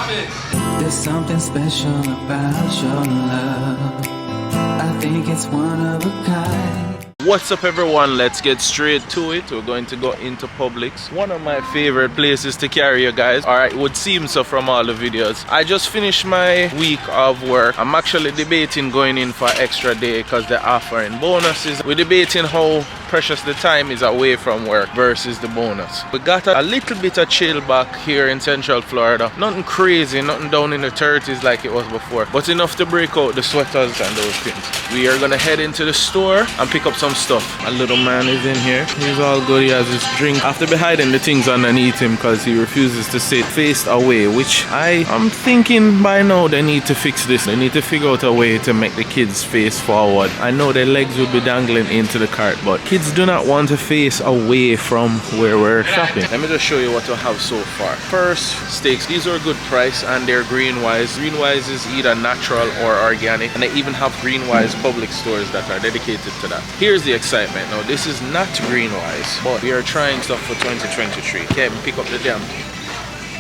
There's something special about your love. I think it's one of a kind. What's up everyone, let's get straight to it. We're going to go into Publix, one of my favorite places to carry you guys. Alright, it would seem so from all the videos. I just finished my week of work. I'm actually debating going in for extra day because they're offering bonuses. We're debating how precious the time is away from work versus the bonus. We got a little bit of chill back here in Central Florida. Nothing crazy, nothing down in the 30s like it was before, but enough to break out the sweaters and those things. We are gonna head into the store and pick up some stuff. A little man is in here. He's all good. He has his drink. I have to be hiding the things underneath him because he refuses to sit faced away, which I'm thinking by now they need to fix this. They need to figure out a way to make the kids face forward. I know their legs will be dangling into the cart, but kids do not want to face away from where we're shopping. Let me just show you what we have so far. First, steaks. These are a good price and they're green-wise. Green-wise is either natural or organic, and they even have green-wise Publix stores that are dedicated to that. Here's the excitement. Now, this is not green-wise, but we are trying stuff for 2023. Okay, pick up the damn thing.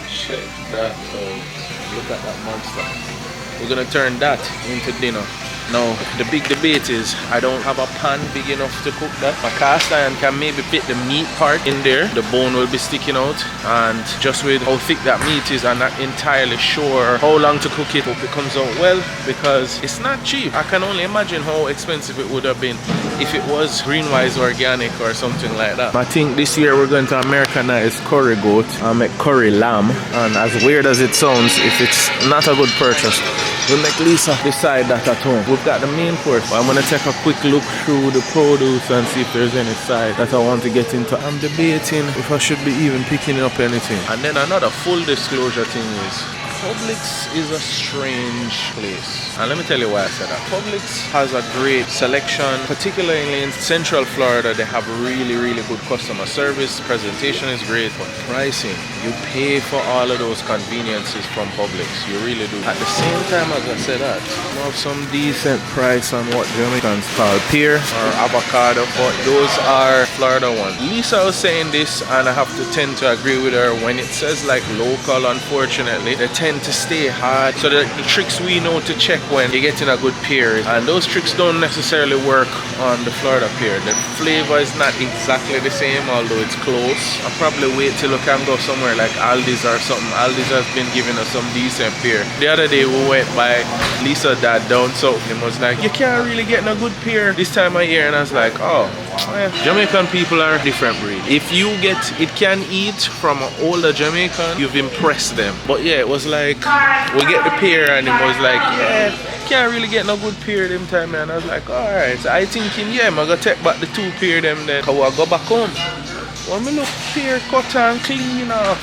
Check that out. Look at that monster. We're gonna turn that into dinner. Now, the big debate is I don't have a pan big enough to cook that. My cast iron can maybe fit the meat part in there. The bone will be sticking out, and just with how thick that meat is, I'm not entirely sure how long to cook it. Hope it comes out well because it's not cheap. I can only imagine how expensive it would have been if it was green-wise organic or something like that. I think this year we're going to Americanize curry goat and make curry lamb, and as weird as it sounds, if it's not a good purchase, we'll make Lisa decide that at home. We've got the main course, but I'm gonna take a quick look through the produce and see if there's any side that I want to get into. I'm debating if I should be even picking up anything. And then another full disclosure thing is Publix is a strange place. And let me tell you why I said that. Publix has a great selection, particularly in Central Florida. They have really good customer service. Presentation is great, but pricing, you pay for all of those conveniences from Publix. You really do. At the same time as I said that, you have some decent price on what Jamaicans call pear or avocado, but those are Florida ones. Lisa was saying this, and I have to tend to agree with her. When it says like local, unfortunately, they tend to stay hard. So the tricks we know to check when you're getting a good pear, and those tricks don't necessarily work on the Florida pear. The flavor is not exactly the same, although it's close. I'll probably wait till we can go somewhere like Aldi's or something. Aldi's has been giving us some decent pear. The other day we went by Lisa dad down south, and was like, you can't really get a good pear this time of year, and I was like, oh yeah. Jamaican people are a different breed. If you get it can eat from an older Jamaican, you've impressed them. But yeah, it was like we get the pear, and it was like, yeah, can't really get no good pear them time, and I was like, alright. So I thinking, yeah, I'm gonna take back the 2 pear them then, cause I go back home. When me look pear cut and clean off,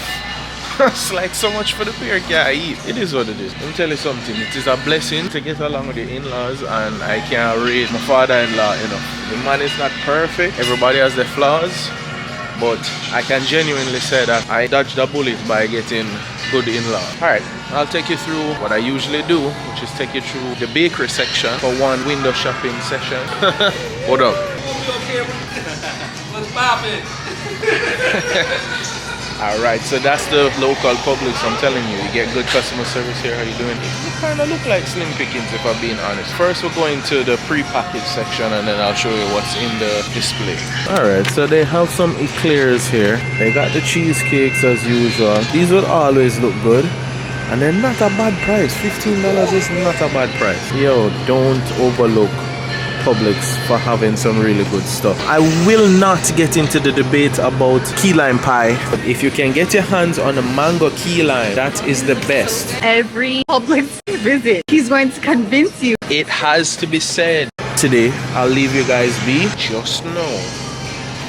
it's like so much for the pear can't eat. It is what it is. Let me tell you something, it is a blessing to get along with the in-laws, and I can't rate my father-in-law enough. The man is not perfect, everybody has their flaws, but I can genuinely say that I dodged a bullet by getting good in-laws. Alright, I'll take you through what I usually do, which is take you through the bakery section for one window shopping session. What up? What's poppin'? Alright, so that's the local Publix. I'm telling you, you get good customer service here. How you doing? You kind of look like slim pickings if I'm being honest. First we're going to the pre-packaged section, and then I'll show you what's in the display. Alright, so they have some eclairs here. They got the cheesecakes as usual. These will always look good, and they're not a bad price. $15 is not a bad price. Yo, don't overlook Publix for having some really good stuff. I will not get into the debate about key lime pie, but if you can get your hands on a mango key lime, that is the best. Every Publix visit, he's going to convince you. It has to be said. Today, I'll leave you guys be. Just know,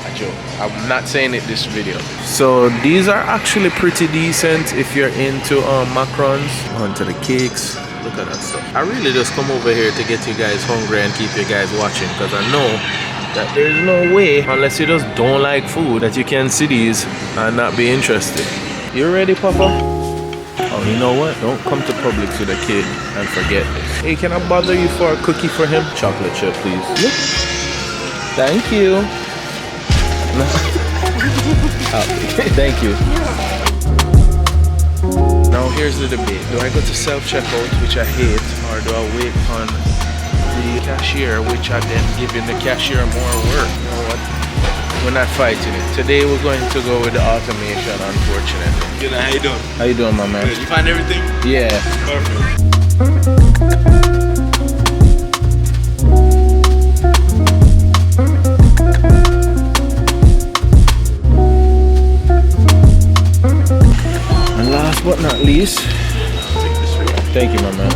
a joke. I'm not saying it this video. So these are actually pretty decent if you're into macarons. Onto the cakes. Look at that stuff. I really just come over here to get you guys hungry and keep you guys watching, because I know that there's no way, unless you just don't like food, that you can see these and not be interested. You ready, Papa? Oh, you know what? Don't come to Publix with a kid and forget this. Hey, can I bother you for a cookie for him? Chocolate chip, please. Look. Thank you. Oh, thank you. Now here's the debate. Do I go to self-checkout, which I hate, or do I wait on the cashier, which I then giving the cashier more work? You know what? We're not fighting it. Today we're going to go with the automation, unfortunately. Good, how you doing? How you doing, my man? Good. You find everything? Yeah. Perfect. And last but not least, thank you, my man.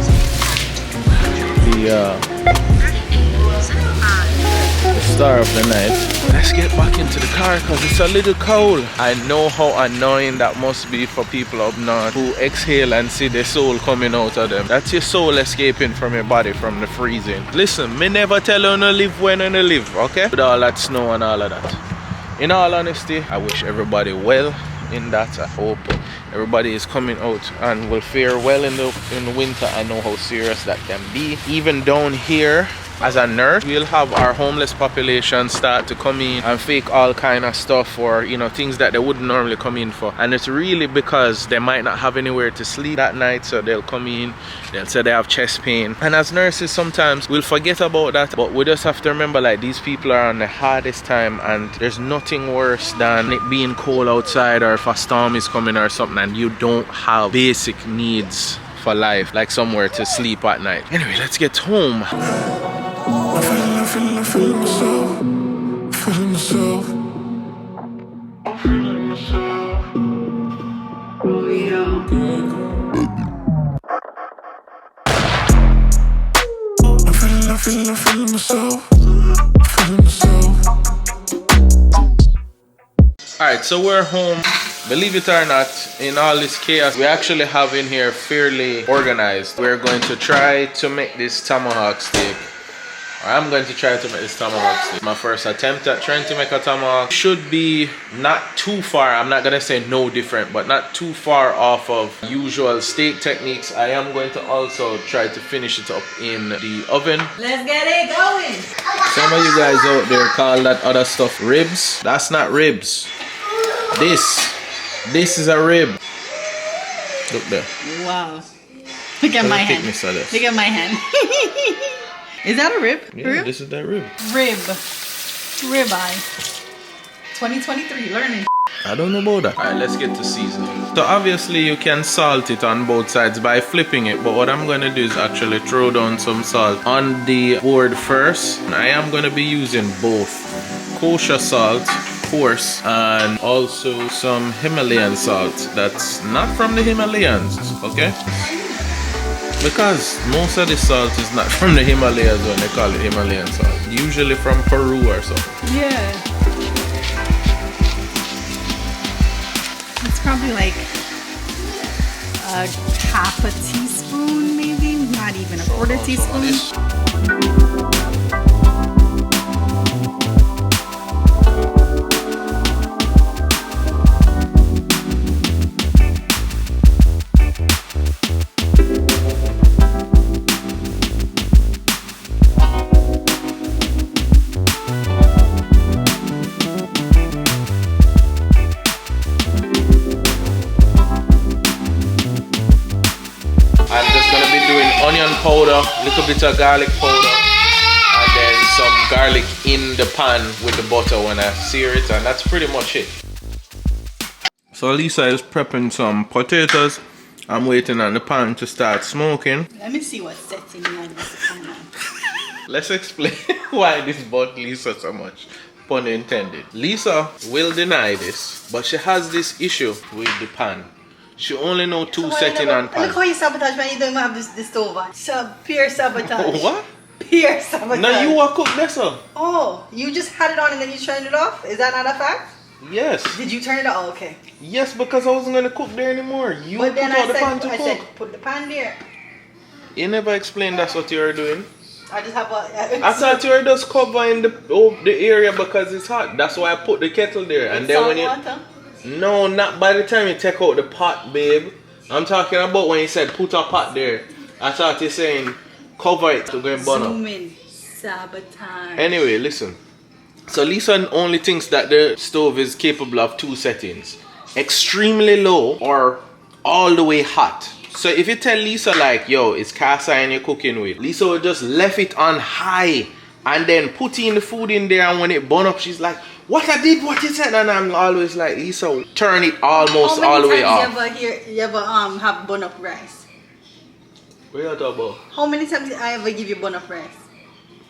The star of the night. Let's get back into the car because it's a little cold. I know how annoying that must be for people up north who exhale and see the soul coming out of them. That's your soul escaping from your body from the freezing. Listen, me never tell you to live when you live, okay? With all that snow and all of that. In all honesty, I wish everybody well in that. I hope everybody is coming out and will fare well in the winter. I know how serious that can be. Even down here, as a nurse, we'll have our homeless population start to come in and fake all kind of stuff, or you know, things that they wouldn't normally come in for. And it's really because they might not have anywhere to sleep that night, so they'll come in, they'll say they have chest pain. And as nurses, sometimes we'll forget about that, but we just have to remember, like, these people are on the hardest time, and there's nothing worse than it being cold outside, or if a storm is coming or something and you don't have basic needs for life, like somewhere to sleep at night. Anyway, let's get home. I'm feeling myself, feeling myself. I'm feeling myself, feeling myself. Alright, so we're home. Believe it or not, in all this chaos, we actually have in here fairly organized. We're going to try to make this tomahawk steak. I'm going to try to make this tomahawk steak. My first attempt at trying to make a tomahawk should be not too far. I'm not going to say no different, but not too far off of usual steak techniques. I am going to also try to finish it up in the oven. Let's get it going. Some of you guys out there call that other stuff ribs. That's not ribs. This is a rib. Look there. Wow. Look at my hand. Look at my hand. Is that a rib? Yeah, rib? This is that rib. Ribeye. 2023, learning. I don't know about that. Alright, let's get to seasoning. So obviously you can salt it on both sides by flipping it, but what I'm going to do is actually throw down some salt on the board first. I am going to be using both kosher salt, coarse, and also some Himalayan salt that's not from the Himalayas, okay? Because most of the salt is not from the Himalayas when they call it Himalayan salt. Usually from Peru or something. Yeah. It's probably like a half a teaspoon, maybe. Not even a quarter teaspoon. Onion powder, little bit of garlic powder, and then some garlic in the pan with the butter when I sear it, and that's pretty much it. So Lisa is prepping some potatoes. I'm waiting on the pan to start smoking. Let me see what's setting me on this pan. Let's explain why this bugged Lisa so much. Pun intended. Lisa will deny this, but she has this issue with the pan. She only know two setting on pan. Look how you sabotage when you don't even have this stove on. So pure sabotage. What? Pure sabotage. Now you are cooked this up. Oh, you just had it on and then you turned it off? Is that not a fact? Yes. Did you turn it off? Oh, okay. Yes, because I wasn't gonna cook there anymore. You but then put out the pan to I cook. said put the pan there. You never explained that's what you were doing. I just have a. I thought you were just covering the area because it's hot. That's why I put the kettle there. And then when you water? No, not by the time you take out the pot, babe. I'm talking about when you said put a pot there. I thought you're saying cover it to go and burn up. Zoom in. Sabotage. Anyway, listen. So Lisa only thinks that the stove is capable of two settings. Extremely low or all the way hot. So if you tell Lisa like, yo, it's cast iron you're cooking with, Lisa will just left it on high and then put in the food in there, and when it burn up, she's like, what I did, what you said, and I'm always like, Lisa, turn it almost all the way off. How many times you ever have burn up rice? What are you talking about? How many times did I ever give you burn up rice?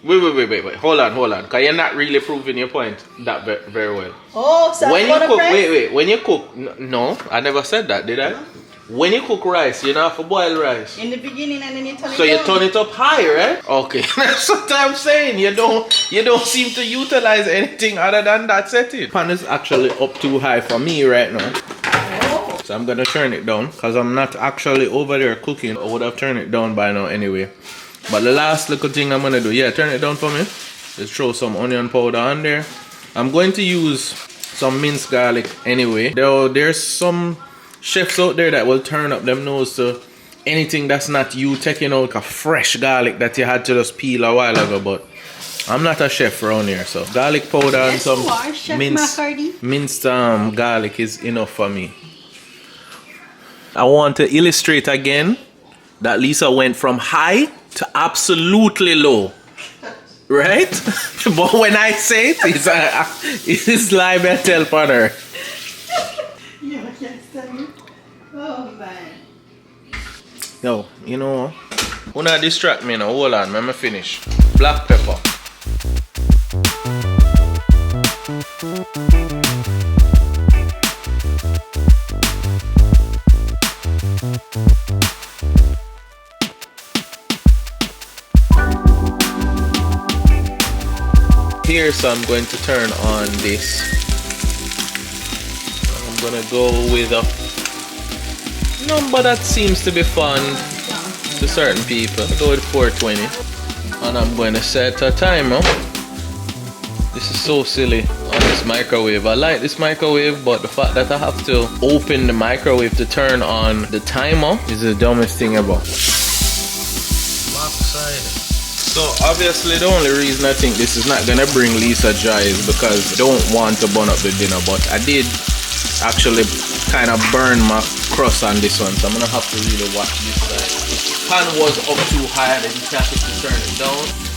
Wait. Hold on. Because you're not really proving your point that very well. Oh, so when you burn up cook, rice? wait. When you cook, no, I never said that, did I? When you cook rice, you don't have to boil rice. In the beginning, and then you turn it So you down. turn it up high, right? Okay, that's what I'm saying. You don't seem to utilize anything other than that setting. Pan is actually up too high for me right now. Oh. So I'm gonna turn it down because I'm not actually over there cooking. I would have turned it down by now anyway. But the last little thing I'm gonna do, yeah, turn it down for me. Just throw some onion powder on there. I'm going to use some minced garlic anyway. There's some chefs out there that will turn up them nose to anything that's not you taking out a fresh garlic that you had to just peel a while ago, but I'm not a chef around here, so garlic powder and some minced garlic is enough for me. I want to illustrate again that Lisa went from high to absolutely low, right? But when I say it, it's live and tell for her. Yeah, I can't stand it. Oh, man. Yo, you know, who not distract me now? Hold on, let me finish. Black pepper. Here, so I'm going to turn on this. I'm gonna go with a number that seems to be fun to certain people. I'll go with 420. And I'm going to set a timer. This is so silly on this microwave. I like this microwave, but the fact that I have to open the microwave to turn on the timer is the dumbest thing ever. So obviously the only reason I think this is not gonna bring Lisa joy is because I don't want to burn up the dinner, but I did actually kind of burn my crust on this one, so I'm gonna have to really watch this side. Pan was up too high and I just have to turn it down.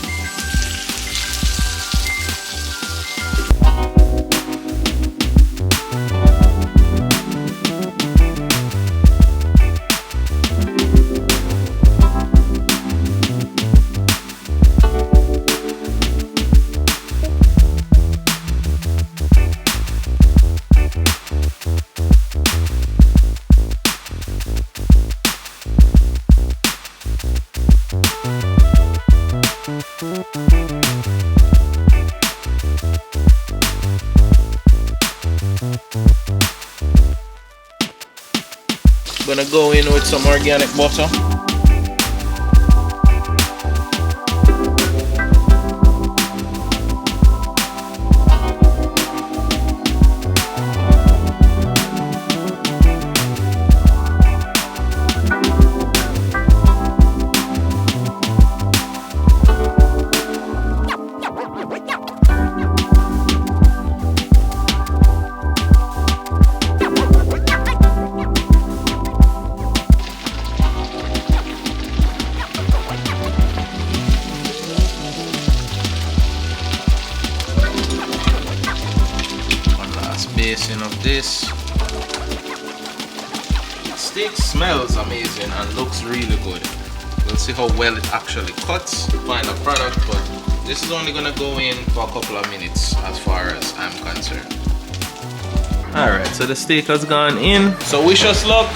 Gonna go in with some organic butter. Of this steak smells amazing and looks really good. We'll see how well it actually cuts, final product, but this is only gonna go in for a couple of minutes as far as I'm concerned. Alright, so the steak has gone in. So wish us luck.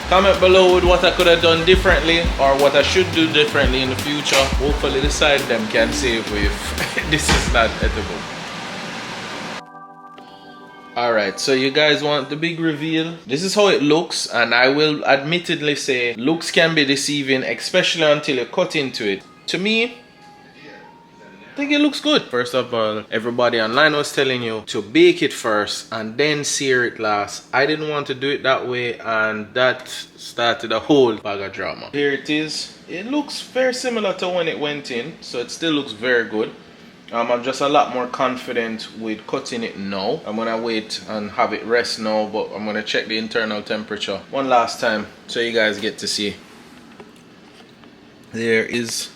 Comment below with what I could have done differently or what I should do differently in the future. Hopefully the side of them can save if this is not edible. Alright, so you guys want the big reveal? This is how it looks, and I will admittedly say looks can be deceiving, especially until you cut into it. To me, I think it looks good. First of all, everybody online was telling you to bake it first and then sear it last. I didn't want to do it that way, and that started a whole bag of drama. Here it is. It looks very similar to when it went in, so it still looks very good. I'm just a lot more confident with cutting it now. I'm gonna wait and have it rest now, but I'm gonna check the internal temperature one last time so you guys get to see. There is,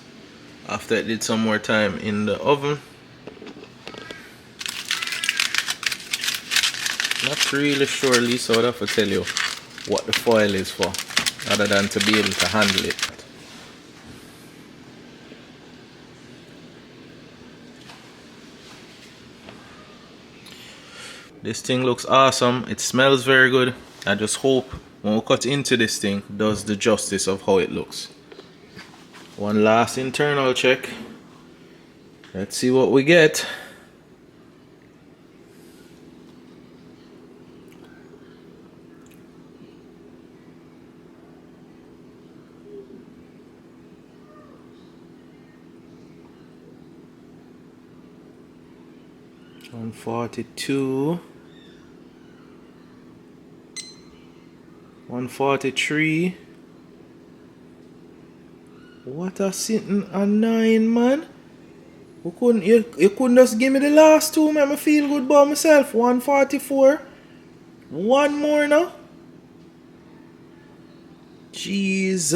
after I did some more time in the oven. Not really sure, Lisa would have to tell you what the foil is for, other than to be able to handle it. This thing looks awesome. It smells very good. I just hope when we cut into this thing, it does the justice of how it looks. One last internal check. Let's see what we get. On 42, 143. What a sitting on 9, man. You couldn't just give me the last two, man. I feel good about myself. 144. One more now. Jeez,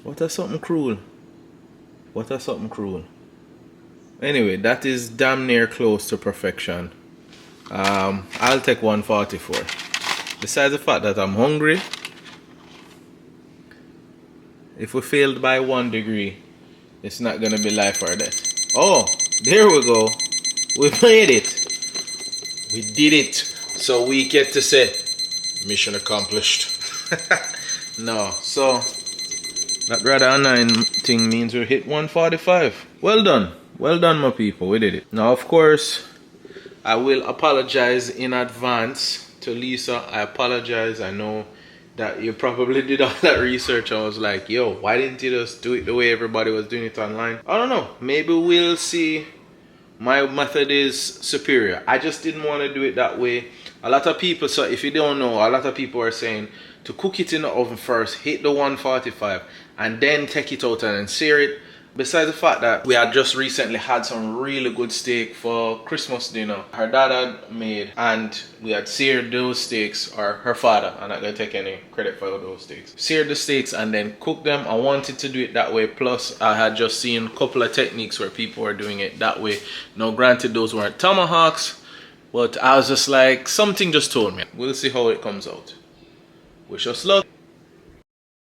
what a something cruel. What a something cruel. Anyway, that is damn near close to perfection. I'll take 144. Besides the fact that I'm hungry, if we failed by 1 degree, it's not gonna be life or death. Oh, there we go. We made it. We did it. So we get to say, mission accomplished. No, so that rather 9 thing means we hit 145. Well done. Well done, my people. We did it. Now, of course, I will apologize in advance to Lisa. I apologize. I know that you probably did all that research. I was like, yo, why didn't you just do it the way everybody was doing it online? I don't know. Maybe we'll see. My method is superior. I just didn't want to do it that way. A lot of people, so if you don't know, a lot of people are saying to cook it in the oven first, hit the 145, and then take it out and then sear it. Besides the fact that we had just recently had some really good steak for Christmas dinner her dad had made, and we had seared those steaks, or her father, I'm not gonna take any credit for those steaks, seared the steaks and then cooked them. I wanted to do it that way, plus I had just seen a couple of techniques where people were doing it that way. Now granted, those weren't tomahawks, but I was just like, something just told me. We'll see how it comes out. Wish us luck.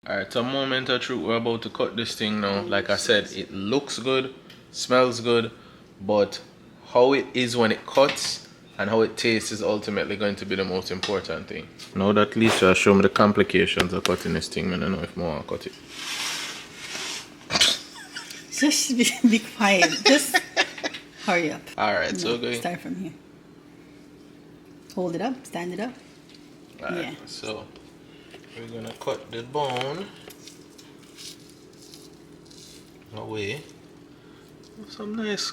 Alright, so moment of truth, we're about to cut this thing now. Like I said, it looks good, smells good, but how it is when it cuts and how it tastes is ultimately going to be the most important thing. Now that Lisa has shown me the complications of cutting this thing, man, I know if I want to cut it. Just be quiet. Just hurry up. Alright, so go ahead. Start from here. Hold it up, stand it up. Alright, yeah. So we're gonna cut the bone away. Some nice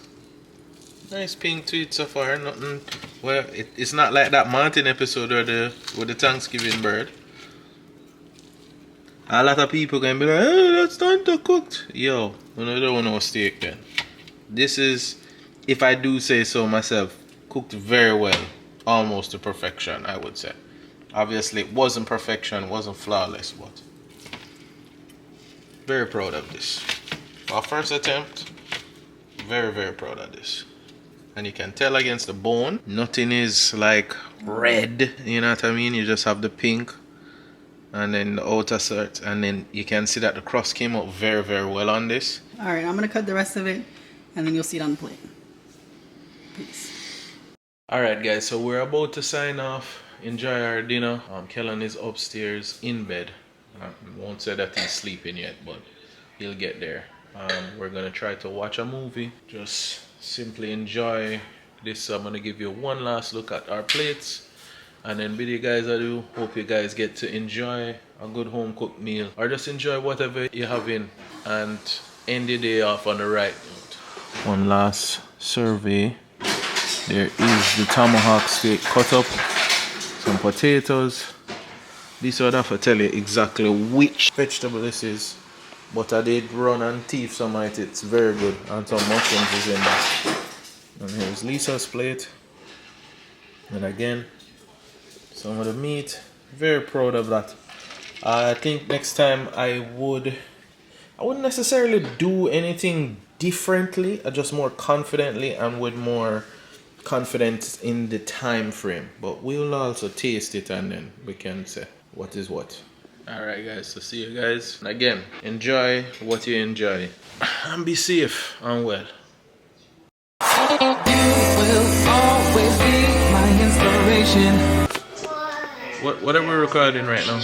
pink to it so far. Nothing. Well, it's not like that Martin episode with the Thanksgiving bird. A lot of people can be like, "Oh, that's not cooked." Yo, I don't want no steak then. This is, if I do say so myself, cooked very well, almost to perfection, I would say. Obviously, it wasn't perfection, wasn't flawless, but very proud of this. Our first attempt, very, very proud of this. And you can tell against the bone, nothing is like red, you know what I mean? You just have the pink and then the outer cert, and then you can see that the crust came out very, very well on this. Alright, I'm gonna cut the rest of it and then you'll see it on the plate. Peace. Alright guys, so we're about to sign off. Enjoy our dinner. Kellan is upstairs in bed. I won't say that he's sleeping yet, but he'll get there. We're gonna try to watch a movie. Just simply enjoy this. I'm gonna give you one last look at our plates, and then bid you guys adieu. Hope you guys get to enjoy a good home cooked meal, or just enjoy whatever you're having, and end the day off on the right note. One last survey. There is the tomahawk steak cut up. Some potatoes. This would have to tell you exactly which vegetable this is. but I did run and thief some of it. It's very good, and some mushrooms is in there. And here's Lisa's plate, and again some of the meat. Very proud of that. I think next time I wouldn't necessarily do anything differently, just more confidently and with more confidence in the time frame. But we'll also taste it and then we can say what is what. Alright guys, so see you guys. And again, enjoy what you enjoy. And be safe and well. You will always be my inspiration. What are we recording right now?